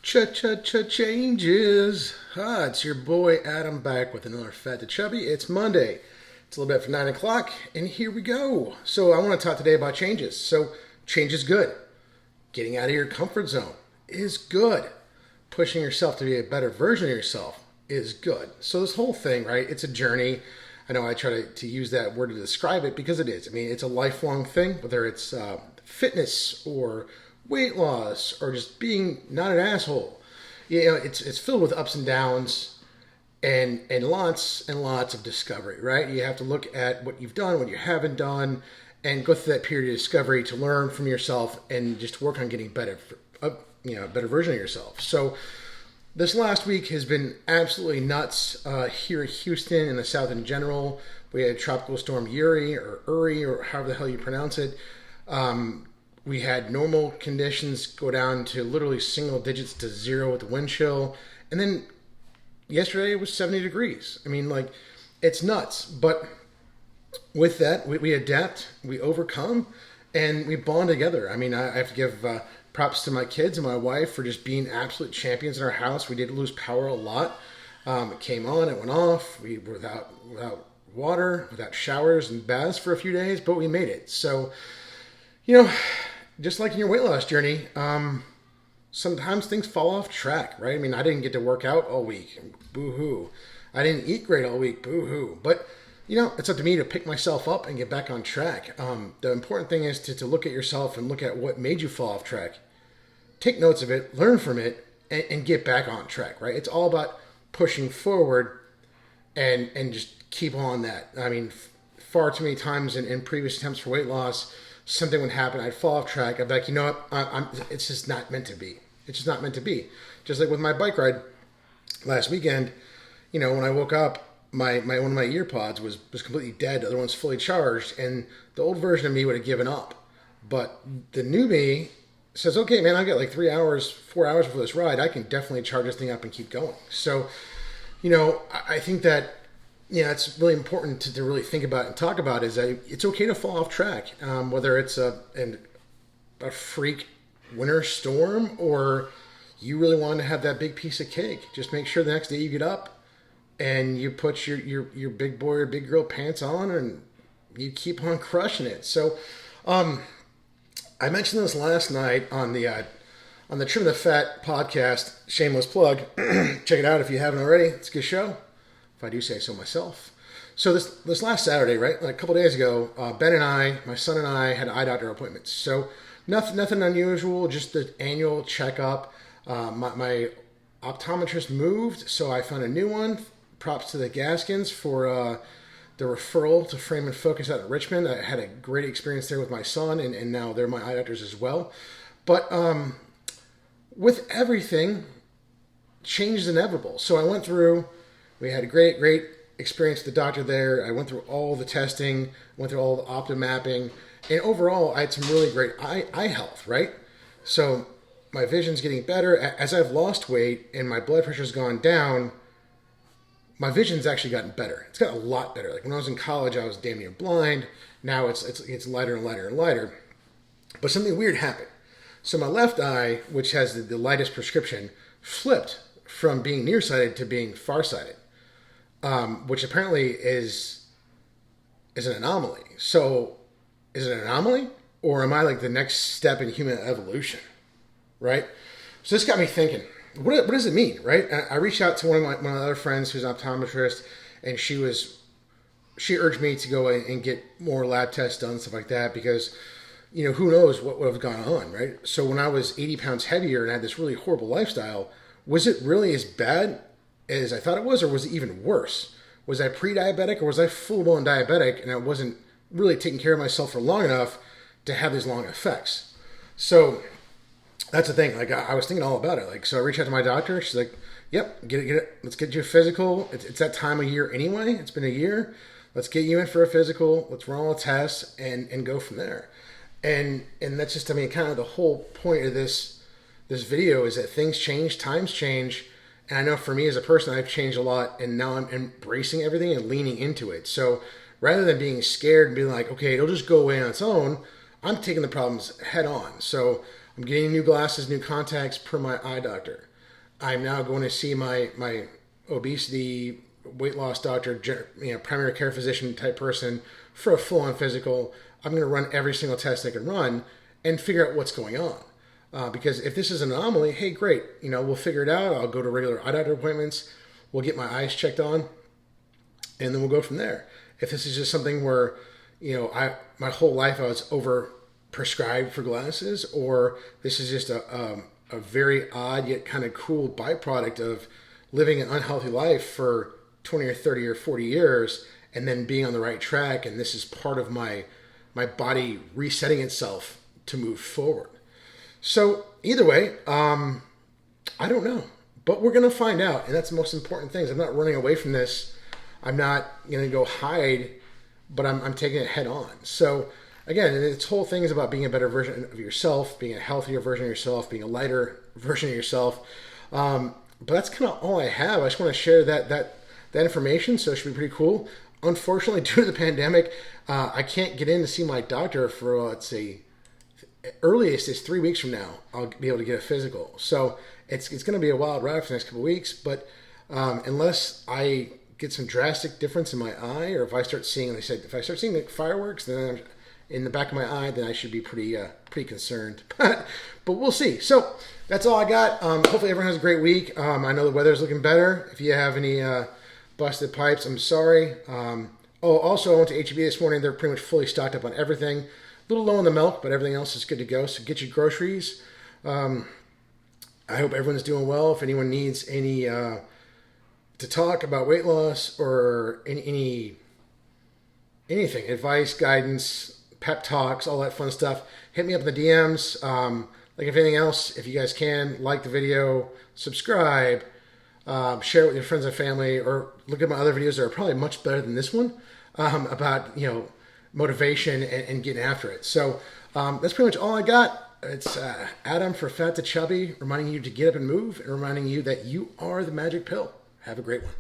Cha-cha-cha changes. It's your boy Adam back with another Fat to Chubby. It's Monday. It's a little bit after 9 o'clock, and here we go. So I want to talk today about changes. So change is good. Getting out of your comfort zone is good. Pushing yourself to be a better version of yourself is good. So this whole thing, right, it's a journey. I know I try to use that word to describe it because it is. I mean, it's a lifelong thing, whether it's fitness or weight loss or just being not an asshole. You know, it's filled with ups and downs and lots and lots of discovery, right? You have to look at what you've done, what you haven't done, and go through that period of discovery to learn from yourself and just work on getting better, a better version of yourself. So this last week has been absolutely nuts here in Houston and the South in general. We had Tropical Storm Uri or however the hell you pronounce it. We had normal conditions go down to literally single digits to zero with the wind chill. And then yesterday it was 70 degrees. I mean, like, it's nuts. But with that, we adapt, we overcome, and we bond together. I mean, I have to give props to my kids and my wife for just being absolute champions in our house. We did lose power a lot. It came on, it went off. We were without water, without showers and baths for a few days, but we made it. So, just like in your weight loss journey, sometimes things fall off track, right? I mean, I didn't get to work out all week. Boo-hoo. I didn't eat great all week. Boo-hoo. But, it's up to me to pick myself up and get back on track. The important thing is to look at yourself and look at what made you fall off track. Take notes of it, learn from it, and get back on track, right? It's all about pushing forward and just keep on that. I mean, far too many times in previous attempts for weight loss, something would happen, I'd fall off track. I'd be like, you know what, it's just not meant to be. It's just not meant to be. Just like with my bike ride last weekend, when I woke up, my one of my ear pods was completely dead. The other one's fully charged, and the old version of me would have given up. But the new me says, okay, man, I've got like 4 hours before this ride. I can definitely charge this thing up and keep going. So, I think that it's really important to really think about and talk about is that it's okay to fall off track, whether it's a freak winter storm or you really want to have that big piece of cake. Just make sure the next day you get up and you put your big boy or big girl pants on and you keep on crushing it. So I mentioned this last night on the Trim the Fat podcast, shameless plug. Check it out if you haven't already. It's a good show, if I do say so myself. So this last Saturday, right, like a couple days ago, Ben and I, my son and I, had eye doctor appointments. So nothing unusual, just the annual checkup. My optometrist moved, so I found a new one. Props to the Gaskins for the referral to Frame and Focus out in Richmond. I had a great experience there with my son, and now they're my eye doctors as well. But with everything, change is inevitable. So I went through. We had a great experience with the doctor there. I went through all the testing, went through all the optic mapping, and overall, I had some really great eye health, right? So my vision's getting better. As I've lost weight and my blood pressure's gone down, my vision's actually gotten better. It's gotten a lot better. Like when I was in college, I was damn near blind. Now it's lighter and lighter and lighter. But something weird happened. So my left eye, which has the lightest prescription, flipped from being nearsighted to being farsighted. Which apparently is an anomaly. So, is it an anomaly? Or am I like the next step in human evolution? Right? So this got me thinking, what does it mean, right? I reached out to one of my other friends who's an optometrist, and she urged me to go and get more lab tests done, stuff like that, because, who knows what would have gone on, right? So when I was 80 pounds heavier and had this really horrible lifestyle, was it really as bad as I thought it was, or was it even worse? Was I pre-diabetic, or was I full-blown diabetic, and I wasn't really taking care of myself for long enough to have these long effects? So that's the thing. Like I was thinking all about it. Like, so I reached out to my doctor. She's like, "Yep, get it. Let's get you a physical. It's that time of year anyway. It's been a year. Let's get you in for a physical. Let's run all the tests and go from there." And that's just, kind of the whole point of this video is that things change, times change. And I know for me as a person, I've changed a lot, and now I'm embracing everything and leaning into it. So rather than being scared and being like, okay, it'll just go away on its own, I'm taking the problems head on. So I'm getting new glasses, new contacts per my eye doctor. I'm now going to see my obesity weight loss doctor, primary care physician type person for a full on physical. I'm going to run every single test I can run and figure out what's going on. Because if this is an anomaly, hey, great, we'll figure it out. I'll go to regular eye doctor appointments. We'll get my eyes checked on, and then we'll go from there. If this is just something where, my whole life I was over prescribed for glasses, or this is just a very odd yet kind of cool byproduct of living an unhealthy life for 20 or 30 or 40 years and then being on the right track, and this is part of my body resetting itself to move forward. So either way, I don't know, but we're going to find out, and that's the most important thing. I'm not running away from this. I'm not going to go hide, but I'm taking it head on. So again, this whole thing is about being a better version of yourself, being a healthier version of yourself, being a lighter version of yourself. But that's kind of all I have. I just want to share that information, so it should be pretty cool. Unfortunately, due to the pandemic, I can't get in to see my doctor for, let's see, earliest is 3 weeks from now. I'll be able to get a physical. So it's going to be a wild ride for the next couple of weeks. But unless I get some drastic difference in my eye, or if I start seeing, like I said, if I start seeing the fireworks, then in the back of my eye, then I should be pretty concerned. But we'll see. So that's all I got. Hopefully everyone has a great week. I know the weather's looking better. If you have any busted pipes, I'm sorry. Also, I went to HEB this morning. They're pretty much fully stocked up on everything. A little low on the milk, but everything else is good to go. So get your groceries. I hope everyone's doing well. If anyone needs any to talk about weight loss or anything, advice, guidance, pep talks, all that fun stuff, hit me up in the DMs. Like if anything else, if you guys can, like the video, subscribe, share it with your friends and family, or look at my other videos that are probably much better than this one about, motivation and getting after it. So that's pretty much all I got. It's Adam for Fat to Chubby, reminding you to get up and move, and reminding you that you are the magic pill. Have a great one.